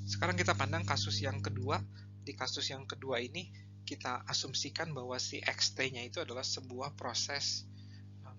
Sekarang kita pandang kasus yang kedua. Di kasus yang kedua ini kita asumsikan bahwa si xt-nya itu adalah sebuah proses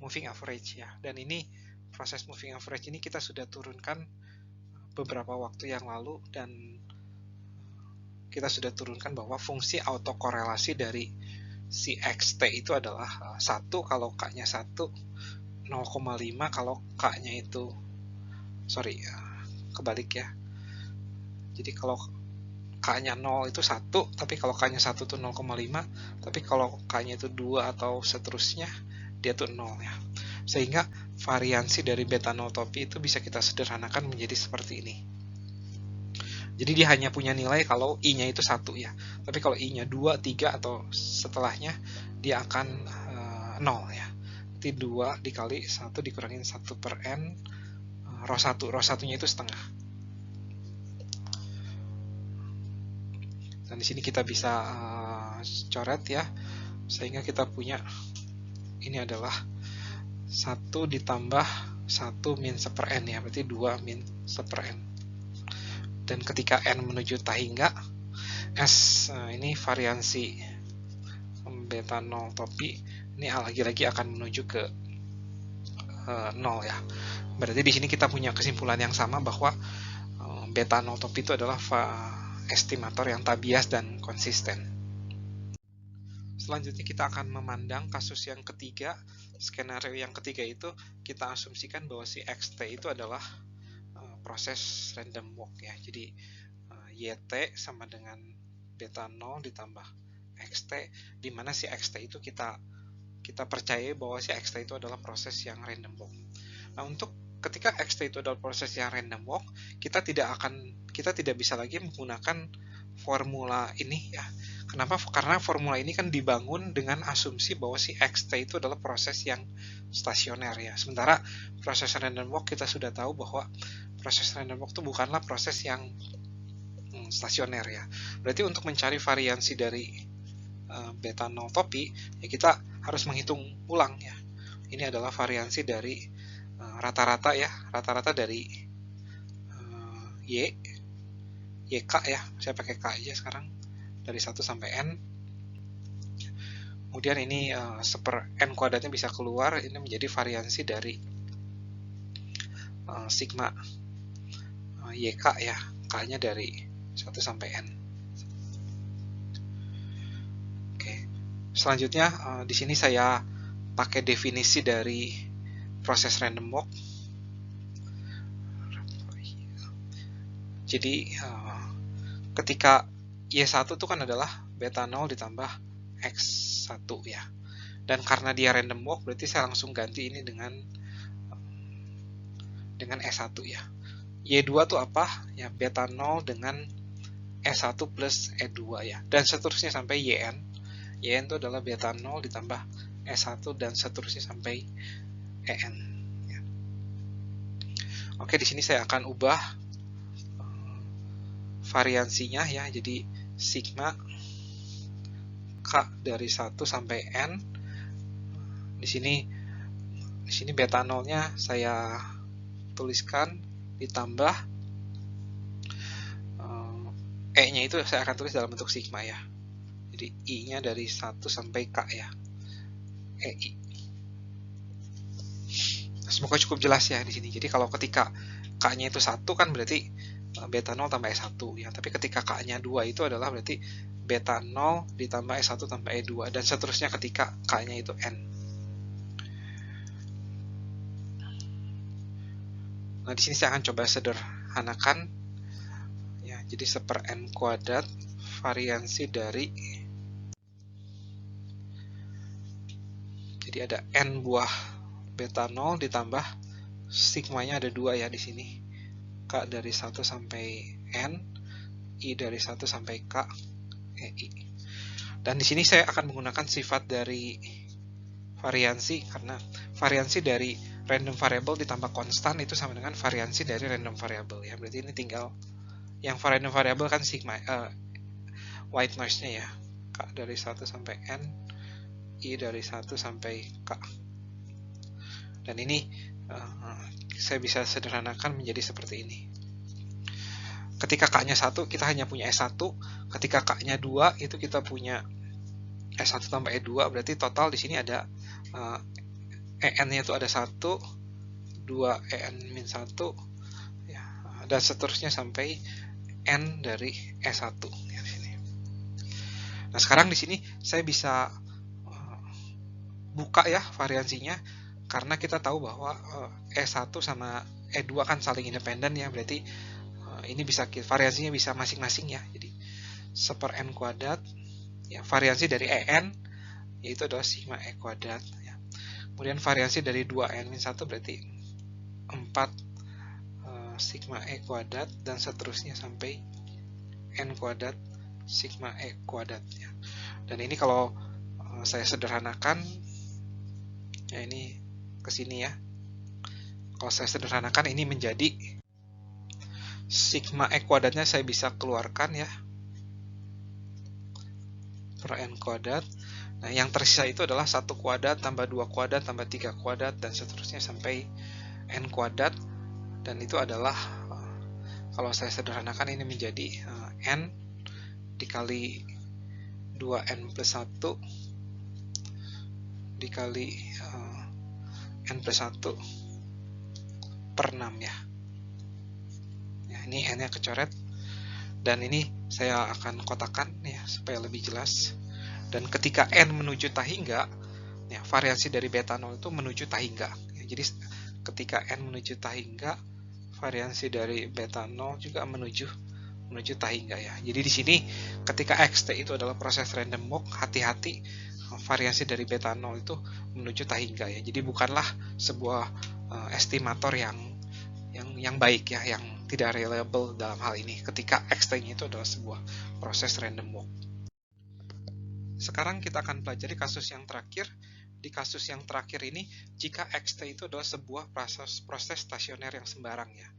moving average ya. Dan ini proses moving average ini kita sudah turunkan beberapa waktu yang lalu, dan kita sudah turunkan bahwa fungsi autokorelasi dari si xt itu adalah 1 kalau k-nya 1, 0,5 kalau k-nya itu kebalik ya. Jadi kalau k-nya 0 itu 1, tapi kalau k-nya 1 itu 0,5, tapi kalau k-nya itu 2 atau seterusnya, dia tuh 0 ya. Sehingga variansi dari beta 0 topi itu bisa kita sederhanakan menjadi seperti ini. Jadi dia hanya punya nilai kalau i-nya itu 1 ya. Tapi kalau i-nya 2, 3 atau setelahnya, dia akan 0 ya. Jadi 2 dikali 1 dikurangin 1 per n, rho 1. Rho 1-nya itu setengah. Dan di sini kita bisa coret ya, sehingga kita punya ini adalah 1 ditambah 1 min 1 per n ya, berarti 2 min 1 per n. Dan ketika n menuju tak hingga, S ini variansi beta 0 topi, ini lagi-lagi akan menuju ke 0 ya. Berarti di sini kita punya kesimpulan yang sama bahwa beta 0 topi itu adalah estimator yang tak bias dan konsisten. Selanjutnya kita akan memandang kasus yang ketiga. Skenario yang ketiga itu kita asumsikan bahwa si xt itu adalah proses random walk ya. Jadi yt sama dengan beta 0 ditambah xt, di mana si xt itu kita percaya bahwa si xt itu adalah proses yang random walk. Nah, untuk ketika xt itu adalah proses yang random walk, kita tidak bisa lagi menggunakan formula ini ya. Kenapa? Karena formula ini kan dibangun dengan asumsi bahwa si xt itu adalah proses yang stasioner ya. Sementara proses random walk kita sudah tahu bahwa proses random walk itu bukanlah proses yang stasioner ya. Berarti untuk mencari variansi dari beta 0 topi, ya kita harus menghitung ulang ya. Ini adalah variansi dari rata-rata ya, rata-rata dari YK ya, saya pakai K aja sekarang, dari 1 sampai N. Kemudian ini 1 per N kuadratnya bisa keluar, ini menjadi variansi dari sigma YK ya, K-nya dari 1 sampai N. Oke. Selanjutnya di sini saya pakai definisi dari proses random walk. Jadi ketika Y1 itu kan adalah beta 0 ditambah X1 ya. Dan karena dia random walk, berarti saya langsung ganti ini dengan S1 ya. Y2 itu apa? Ya, beta 0 dengan S1 plus E2 ya. Dan seterusnya sampai YN. YN itu adalah beta 0 ditambah S1 dan seterusnya sampai EN. Ya. Oke, di sini saya akan ubah variansinya ya, jadi sigma K dari 1 sampai N. Di sini beta 0-nya saya tuliskan ditambah E-nya itu saya akan tulis dalam bentuk sigma ya. Jadi I-nya dari 1 sampai K ya. EI. Semoga cukup jelas ya di sini. Jadi kalau ketika K-nya itu 1 kan berarti beta 0 tambah S1 ya. Tapi ketika K-nya 2 itu adalah berarti beta 0 ditambah S1 tambah E2 dan seterusnya ketika K-nya itu N. Nah, di sini saya akan coba sederhanakan ya. Jadi 1 per N kuadrat variansi dari, jadi ada N buah beta 0 ditambah sigmanya ada 2 ya di sini. K dari 1 sampai N, I dari 1 sampai K, EI. Dan di sini saya akan menggunakan sifat dari variansi, karena variansi dari random variable ditambah konstan itu sama dengan variansi dari random variable ya. Berarti ini tinggal yang random variable kan sigma white noise-nya ya. K dari 1 sampai N, I dari 1 sampai K. Dan ini saya bisa sederhanakan menjadi seperti ini. ketika K-nya 1 kita hanya punya S1, ketika K-nya 2 itu kita punya S1 tambah E2, berarti total di sini ada EN-nya itu ada 1, 2 EN-1, ya, dan seterusnya sampai N dari S1 ya, di sini. Nah, sekarang di sini saya bisa buka ya variansinya, karena kita tahu bahwa E1 sama E2 kan saling independen ya, berarti ini bisa variansinya bisa masing-masing ya. Jadi 1/n kuadrat ya, variansi dari EN yaitu adalah sigma E kuadrat ya. Kemudian variansi dari 2n-1 berarti 4 sigma E kuadrat dan seterusnya sampai n kuadrat sigma E kuadrat ya. Dan ini kalau saya sederhanakan ya, ini ke sini ya. Kalau saya sederhanakan ini menjadi sigma E kuadratnya saya bisa keluarkan ya, per n kuadrat. Nah, yang tersisa itu adalah 1 kuadrat tambah 2 kuadrat tambah 3 kuadrat dan seterusnya sampai n kuadrat, dan itu adalah kalau saya sederhanakan ini menjadi n dikali 2n plus 1 dikali n plus 1 per 6 ya. Ya, ini n-nya kecoret, dan ini saya akan kotakkan ya supaya lebih jelas. Dan ketika n menuju tahingga, ya, variansi dari beta 0 itu menuju tahingga. Ya, jadi ketika n menuju tahingga, variansi dari beta 0 juga menuju tahingga ya. Jadi di sini ketika xt itu adalah proses random walk, hati-hati variansi dari beta 0 itu menuju tahingga ya. Jadi bukanlah sebuah estimator yang baik ya, yang tidak reliable dalam hal ini ketika xt-nya itu adalah sebuah proses random walk. Sekarang kita akan pelajari kasus yang terakhir. Di kasus yang terakhir ini, jika xt itu adalah sebuah proses stasioner yang sembarang ya.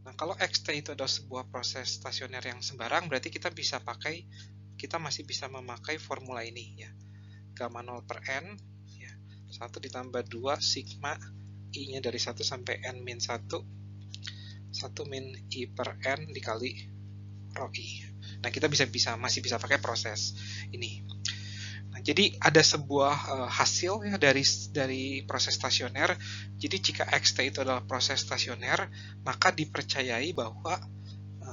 Nah, kalau xt itu adalah sebuah proses stasioner yang sembarang, berarti kita masih bisa memakai formula ini ya. Gamma 0 per n ya, 1 ditambah 2 sigma i-nya dari 1 sampai n min 1, 1 min i per n dikali rho i. Nah, kita masih bisa pakai proses ini. Nah, jadi ada sebuah hasil ya dari proses stasioner. Jadi jika xt itu adalah proses stasioner, maka dipercayai bahwa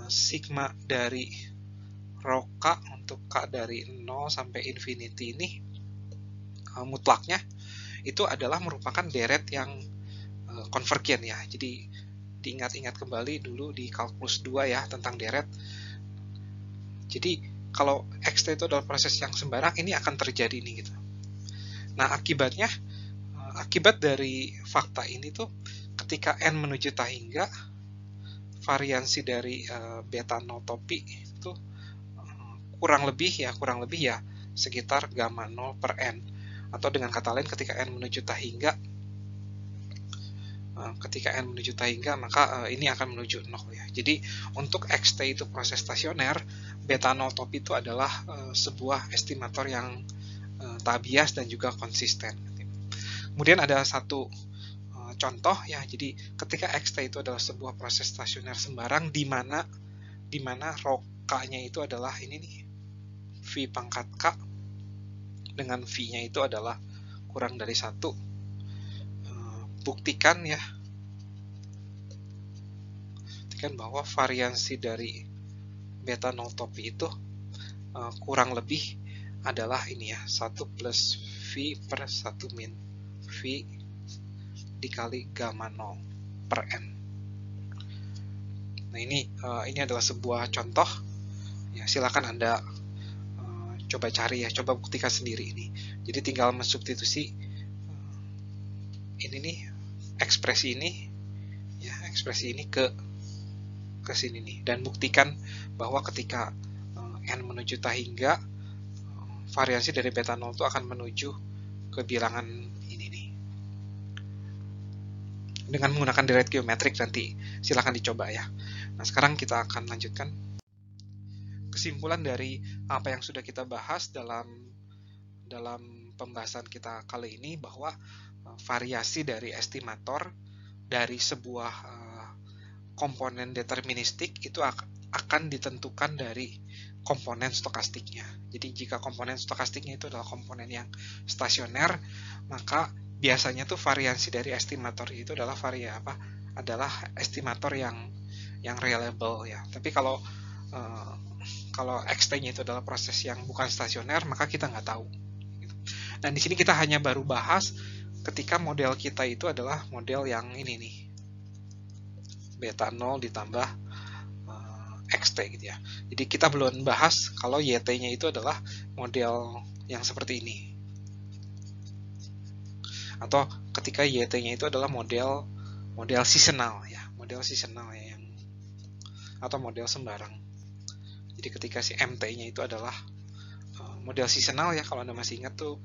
sigma dari rho k untuk k dari 0 sampai infinity ini mutlaknya itu adalah merupakan deret yang konvergen ya. Jadi diingat-ingat kembali dulu di kalkulus 2 ya tentang deret. Jadi kalau xt itu adalah proses yang sembarang, ini akan terjadi nih gitu. Nah, akibat dari fakta ini tuh, ketika n menuju tahingga, variansi dari beta notopi itu kurang lebih ya sekitar gamma 0 per n, atau dengan kata lain ketika n menuju tahingga maka ini akan menuju 0 ya. Jadi untuk xt itu proses stasioner, beta 0 top itu adalah sebuah estimator yang tak bias dan juga konsisten. Kemudian ada satu contoh ya, jadi ketika xt itu adalah sebuah proses stasioner sembarang di mana rho k-nya itu adalah ini nih, v pangkat k dengan v-nya itu adalah kurang dari 1. Buktikan bahwa variansi dari beta 0 topi itu kurang lebih adalah ini ya, 1 plus v per 1 min v dikali gamma 0 per n. Nah, ini adalah sebuah contoh ya, silakan Anda coba cari ya, coba buktikan sendiri ini. Jadi tinggal mensubstitusi ini nih, ekspresi ini ke sini nih, dan buktikan bahwa ketika n menuju tahingga, variansi dari beta 0 itu akan menuju ke bilangan ini nih dengan menggunakan deret geometrik. Nanti silahkan dicoba ya. Nah, sekarang kita akan lanjutkan kesimpulan dari apa yang sudah kita bahas dalam pembahasan kita kali ini, bahwa variasi dari estimator dari sebuah komponen deterministik itu akan ditentukan dari komponen stokastiknya. Jadi jika komponen stokastiknya itu adalah komponen yang stasioner, maka biasanya tuh variansi dari estimator itu adalah adalah estimator yang reliable ya. Tapi kalau XT-nya itu adalah proses yang bukan stasioner, maka kita nggak tahu. Dan di sini kita hanya baru bahas ketika model kita itu adalah model yang ini nih, beta 0 ditambah XT gitu ya. Jadi kita belum bahas kalau YT-nya itu adalah model yang seperti ini. Atau ketika YT-nya itu adalah model seasonal ya, atau model sembarang. Jadi ketika si MT-nya itu adalah model seasonal ya, kalau Anda masih ingat tuh,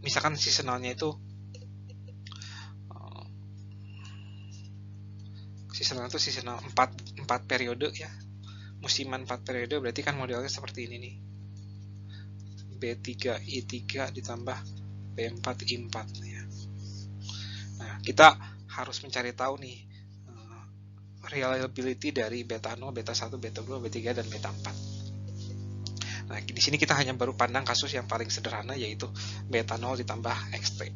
misalkan seasonalnya itu seasonal 4 periode ya, musiman 4 periode, berarti kan modelnya seperti ini nih, B3I3 ditambah B4I4 ya. Nah, kita harus mencari tahu nih reliability dari beta 0, beta 1, beta 2, B3 dan beta 4. Nah, di sini kita hanya baru pandang kasus yang paling sederhana, yaitu beta 0 ditambah XT.